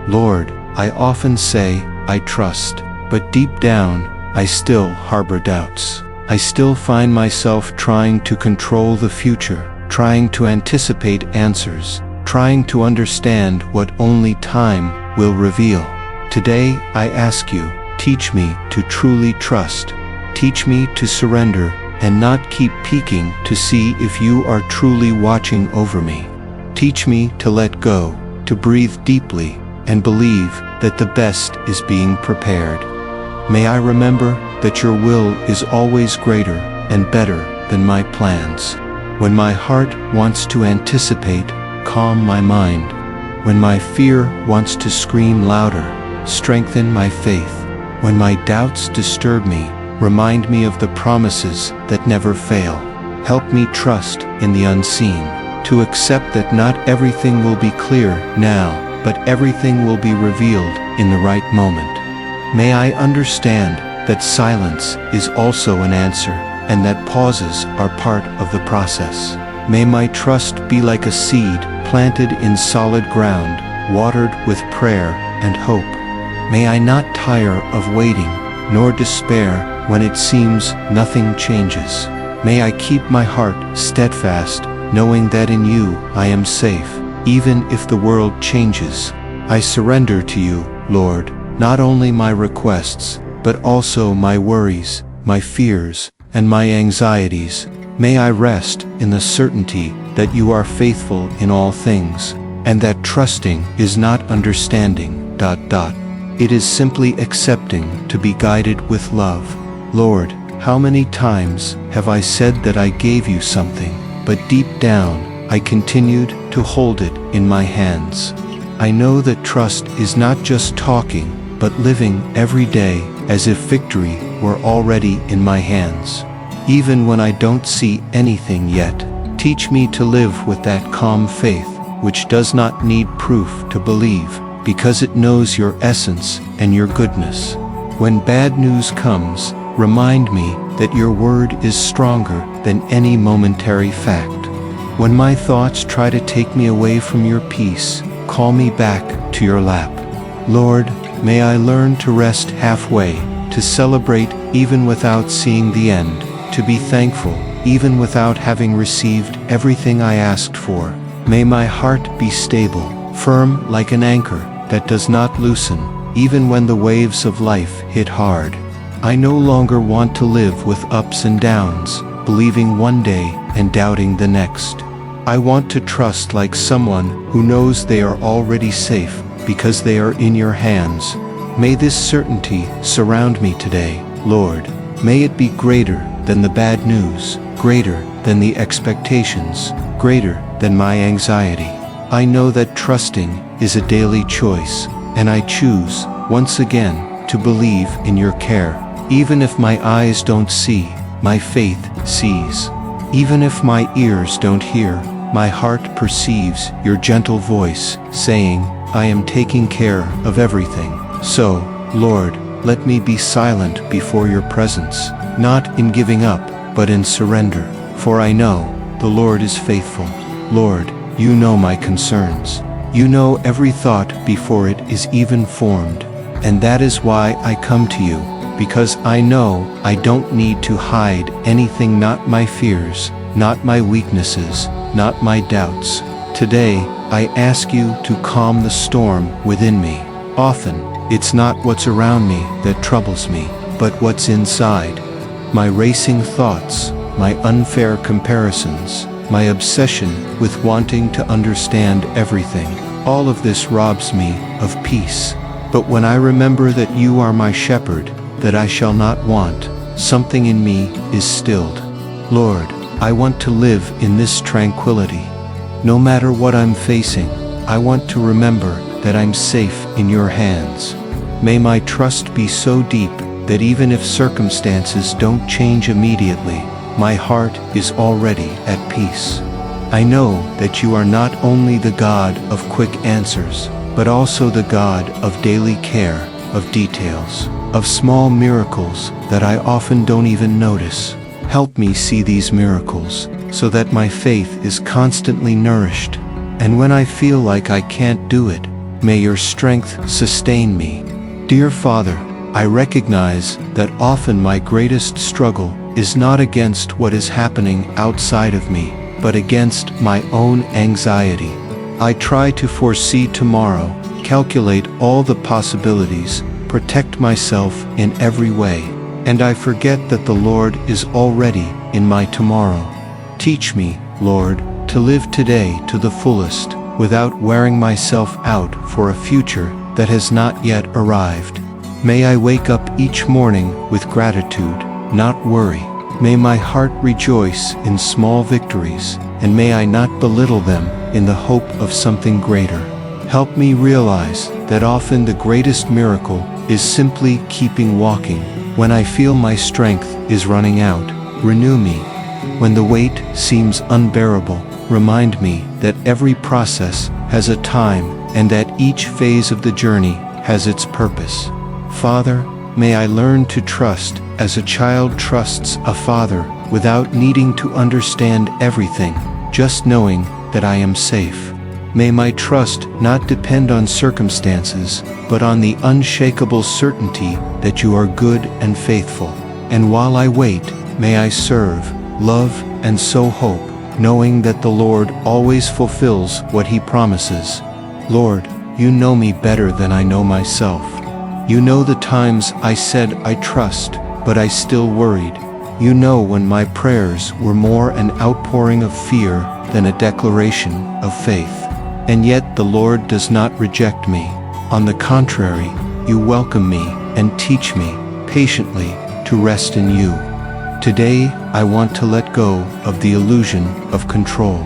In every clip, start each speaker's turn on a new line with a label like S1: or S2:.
S1: Lord, I often say, I trust, but deep down, I still harbor doubts. I still find myself trying to control the future, trying to anticipate answers, trying to understand what only time will reveal. Today, I ask you, teach me to truly trust. Teach me to surrender and not keep peeking to see if you are truly watching over me. Teach me to let go, to breathe deeply, and believe that the best is being prepared. May I remember that your will is always greater and better than my plans. When my heart wants to anticipate, calm my mind. When my fear wants to scream louder, strengthen my faith. When my doubts disturb me, remind me of the promises that never fail. Help me trust in the unseen, to accept that not everything will be clear now, but everything will be revealed in the right moment. May I understand that silence is also an answer, and that pauses are part of the process. May my trust be like a seed planted in solid ground, watered with prayer and hope. May I not tire of waiting, nor despair when it seems nothing changes. May I keep my heart steadfast, knowing that in you I am safe, even if the world changes. I surrender to you, Lord, not only my requests, but also my worries, my fears, and my anxieties. May I rest in the certainty that you are faithful in all things, and that trusting is not understanding. It is simply accepting to be guided with love. Lord, how many times have I said that I gave you something, but deep down, I continued to hold it in my hands. I know that trust is not just talking, but living every day as if victory were already in my hands. Even when I don't see anything yet, teach me to live with that calm faith, which does not need proof to believe, because it knows your essence and your goodness. When bad news comes, remind me that your word is stronger than any momentary fact. When my thoughts try to take me away from your peace, call me back to your lap. Lord, may I learn to rest halfway, to celebrate even without seeing the end, to be thankful even without having received everything I asked for. May my heart be stable, firm like an anchor that does not loosen, even when the waves of life hit hard. I no longer want to live with ups and downs, believing one day and doubting the next. I want to trust like someone who knows they are already safe because they are in your hands. May this certainty surround me today, Lord. May it be greater than the bad news, greater than the expectations, greater than my anxiety. I know that trusting is a daily choice, and I choose, once again, to believe in your care. Even if my eyes don't see, my faith sees. Even if my ears don't hear, my heart perceives your gentle voice, saying, I am taking care of everything. So, Lord, let me be silent before your presence, not in giving up, but in surrender. For I know the Lord is faithful. Lord, you know my concerns. You know every thought before it is even formed. And that is why I come to you, because I know I don't need to hide anything, not my fears, not my weaknesses, not my doubts. Today, I ask you to calm the storm within me. Often, it's not what's around me that troubles me, but what's inside. My racing thoughts, my unfair comparisons, my obsession with wanting to understand everything. All of this robs me of peace. But when I remember that you are my shepherd, that I shall not want, something in me is stilled. Lord, I want to live in this tranquility. No matter what I'm facing, I want to remember that I'm safe in your hands. May my trust be so deep that even if circumstances don't change immediately, my heart is already at peace. I know that you are not only the God of quick answers, but also the God of daily care, of details, of small miracles that I often don't even notice. Help me see these miracles, so that my faith is constantly nourished. And when I feel like I can't do it, may your strength sustain me. Dear Father, I recognize that often my greatest struggle is not against what is happening outside of me, but against my own anxiety. I try to foresee tomorrow, calculate all the possibilities, protect myself in every way, and I forget that the Lord is already in my tomorrow. Teach me, Lord, to live today to the fullest, without wearing myself out for a future that has not yet arrived. May I wake up each morning with gratitude, not worry. May my heart rejoice in small victories, and may I not belittle them in the hope of something greater. Help me realize that often the greatest miracle is simply keeping walking. When I feel my strength is running out, renew me. When the weight seems unbearable, remind me that every process has a time and that each phase of the journey has its purpose. Father, may I learn to trust as a child trusts a father without needing to understand everything, just knowing that I am safe. May my trust not depend on circumstances, but on the unshakable certainty that you are good and faithful. And while I wait, may I serve, love, and sow hope, knowing that the Lord always fulfills what He promises. Lord, you know me better than I know myself. You know the times I said I trust, but I still worried. You know when my prayers were more an outpouring of fear than a declaration of faith. And yet the Lord does not reject me. On the contrary, you welcome me and teach me patiently to rest in you. Today, I want to let go of the illusion of control.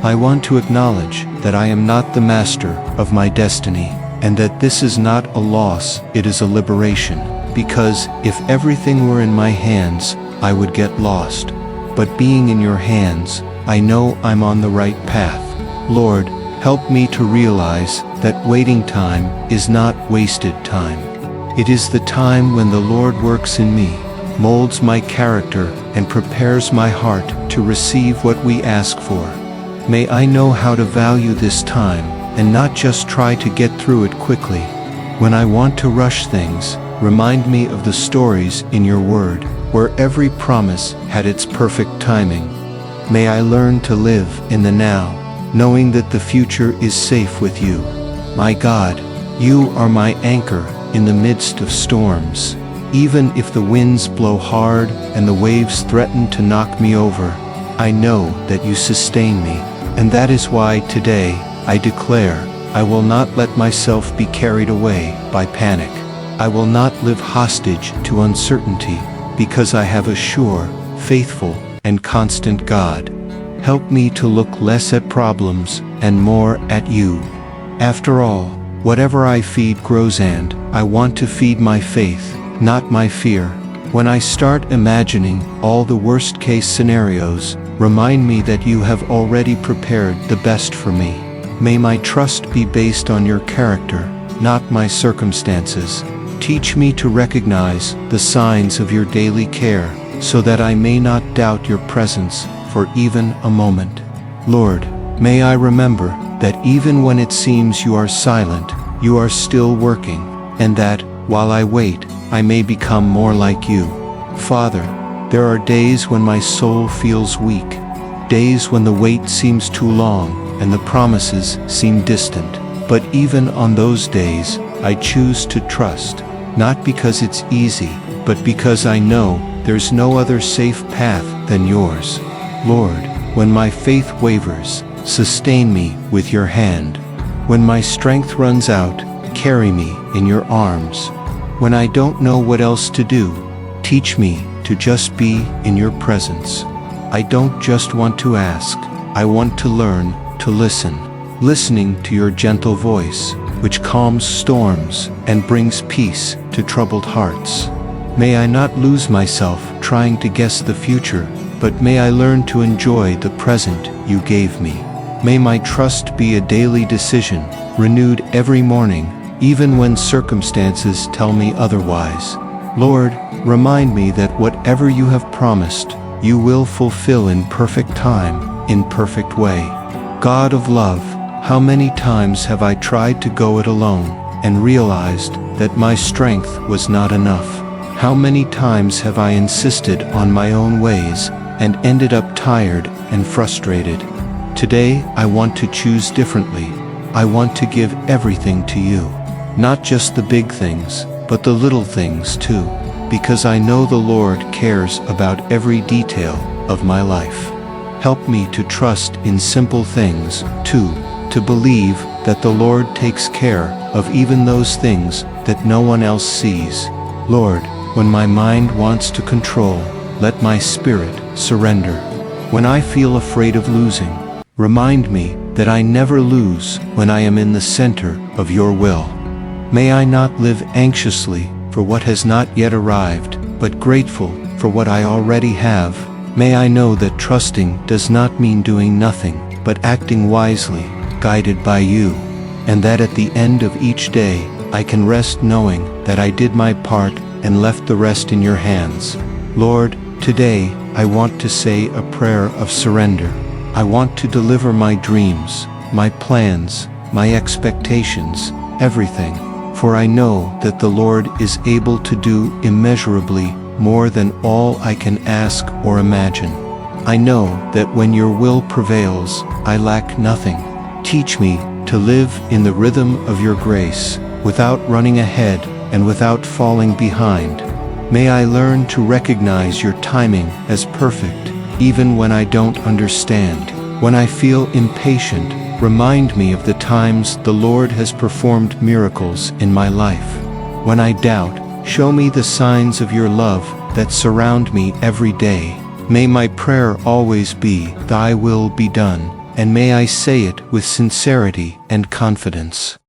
S1: I want to acknowledge that I am not the master of my destiny, and that this is not a loss, it is a liberation. Because if everything were in my hands, I would get lost. But being in your hands, I know I'm on the right path. Lord, help me to realize that waiting time is not wasted time. It is the time when the Lord works in me, molds my character, and prepares my heart to receive what we ask for. May I know how to value this time, and not just try to get through it quickly. When I want to rush things, remind me of the stories in your word, where every promise had its perfect timing. May I learn to live in the now, knowing that the future is safe with you. My God, you are my anchor in the midst of storms. Even if the winds blow hard and the waves threaten to knock me over, I know that you sustain me, and that is why today I declare I will not let myself be carried away by panic. I will not live hostage to uncertainty, because I have a sure, faithful, and constant God. Help me to look less at problems and more at you. After all, whatever I feed grows, and I want to feed my faith, not my fear. When I start imagining all the worst-case scenarios, remind me that you have already prepared the best for me. May my trust be based on your character, not my circumstances. Teach me to recognize the signs of your daily care, so that I may not doubt your presence for even a moment. Lord, may I remember that even when it seems you are silent, you are still working, and that, while I wait, I may become more like you. Father, there are days when my soul feels weak, days when the wait seems too long and the promises seem distant. But even on those days, I choose to trust, not because it's easy, but because I know there's no other safe path than yours. Lord, when my faith wavers, sustain me with your hand. When my strength runs out, carry me in your arms. When I don't know what else to do, teach me to just be in your presence. I don't just want to ask, I want to learn to listen, listening to your gentle voice, which calms storms and brings peace to troubled hearts. May I not lose myself trying to guess the future, but may I learn to enjoy the present you gave me. May my trust be a daily decision, renewed every morning, even when circumstances tell me otherwise. Lord, remind me that whatever you have promised, you will fulfill in perfect time, in perfect way. God of love, How many times have I tried to go it alone, and realized that my strength was not enough? How many times have I insisted on my own ways, and ended up tired and frustrated? Today, I want to choose differently. I want to give everything to you. Not just the big things, but the little things too, because I know the Lord cares about every detail of my life. Help me to trust in simple things, too, to believe that the Lord takes care of even those things that no one else sees. Lord, when my mind wants to control, let my spirit surrender. When I feel afraid of losing, remind me that I never lose when I am in the center of your will. May I not live anxiously for what has not yet arrived, but grateful for what I already have. May I know that trusting does not mean doing nothing, but acting wisely, guided by you, and that at the end of each day, I can rest knowing that I did my part and left the rest in your hands. Lord, today, I want to say a prayer of surrender. I want to deliver my dreams, my plans, my expectations, everything, for I know that the Lord is able to do immeasurably more than all I can ask or imagine. I know that when your will prevails, I lack nothing. Teach me to live in the rhythm of your grace, without running ahead and without falling behind. May I learn to recognize your timing as perfect, even when I don't understand. When I feel impatient, remind me of the times the Lord has performed miracles in my life. When I doubt, show me the signs of your love that surround me every day. May my prayer always be, Thy will be done, and may I say it with sincerity and confidence.